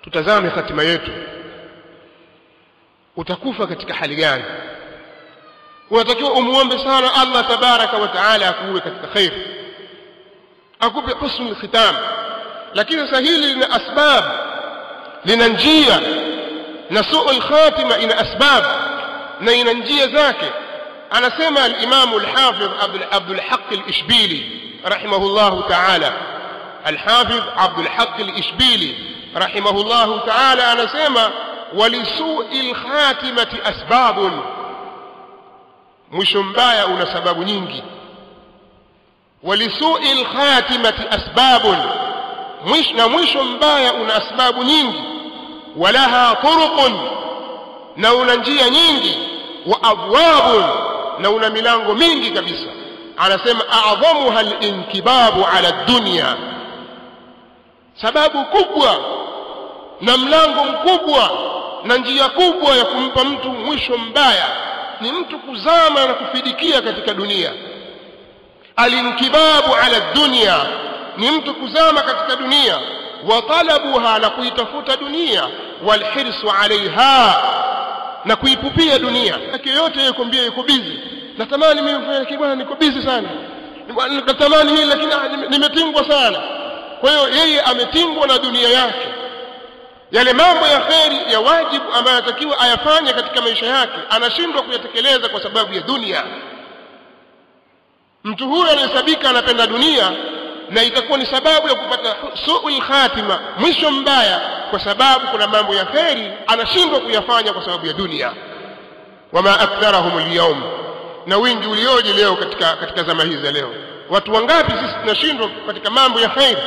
tutazame hatima yetu. Utakufa katika hali gani? Unatakiwa umuombe sana Allah tabaraka wa taala akuwe katika khair, akupe husnul khitam. Lakini sasa hili lina asbab, lina njia, na su'ul khatima ina asbab na ina njia zake. Anasema al-Imam al-Hafidh Abdul Haqq al-Ishbili rahimahullahu ta'ala, al-Hafidh Abdul Haqq al-Ishbili rahimahullahu ta'ala anasema walisu'il khatimati asbabun, mwisho mbaya una sababu nyingi. Walisu'il khatimati asbabun, mwisho mbaya una sababu nyingi. Walaha turuqun, na una njia nyingi. Wa abwabun, na una milango mingi kabisa. Anasema a'dhamuha al-inkibabu ala ad-dunya, sababu kubwa na mlango mkubwa na njia kubwa ya kumpa mtu mwisho mbaya ni mtu kuzama na kufidikia katika dunia. Al-inkibabu ala ad-dunya ni mtu kuzama katika dunia, wa talabuha, na kuitafuta dunia, wal hirsu alaiha, na kuipupia dunia. Yote yukombia yuko busy, natamani mimi nifanye kibwana, niko busy sana, natamani hili lakini nimetingwa sana. Kwa hiyo yeye ametingwa na dunia yake. Yale mambo ya kheri ya wajibu ambayo anatakiwa ayafanye katika maisha yake anashindwa kuyatekeleza kwa sababu ya dunia. Mtu huyo anahesabika anapenda dunia, na itakuwa ni sababu ya kupata su'ul khatima, mwisho mbaya, kwa sababu kuna mambo ya kheri anashindwa kuyafanya kwa sababu ya dunia. Wama aktharahum al-yawm, na wingi ulioje leo katika zama hizi za leo. Watu wangapi sisi tunashindwa katika mambo ya kheri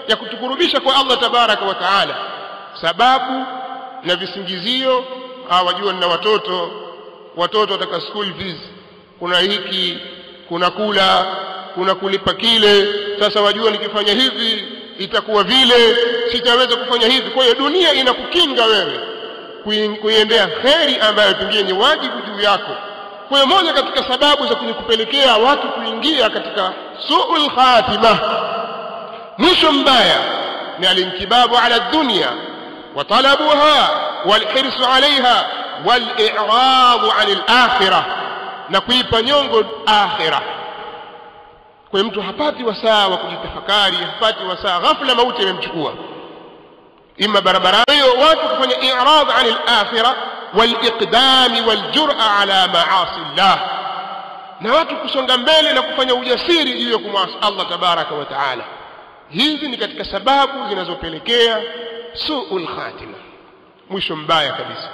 ya kutukurubisha kwa Allah tabaraka wa taala? Sababu na visingizio, wajua na watoto wataka school fees, kuna hiki, kuna kula, kuna kulipa kile. Sasa wajua nikifanya hivi itakuwa vile, sitaweza kufanya hivi. Kwa hiyo dunia inakukinga wewe kuiendea kheri ambayo pengine ni wajibu juu yako. Kwa hiyo moja katika sababu za kunikupelekea watu kuingia katika su'ul khatima, mwisho mbaya, ni al-inkibabu ala dunya wa talabuha wal hirsu alaiha wal i'radu 'anil akhirah, na kuipa nyongo akhirah. Kwa hiyo mtu hapati wasaa wa kujitafakari, hapati wasaa, ghafla mauti imemchukua imma barabara. Hiyo watu kufanya i'rad 'anil akhirah wal iqdam wal jur'a ala ma'asi Allah, na watu kusonga mbele na kufanya ujasiri juu ya kumwasi Allah tabaraka wa taala. Hizi ni katika sababu zinazopelekea su'ul khatima, mwisho mbaya kabisa.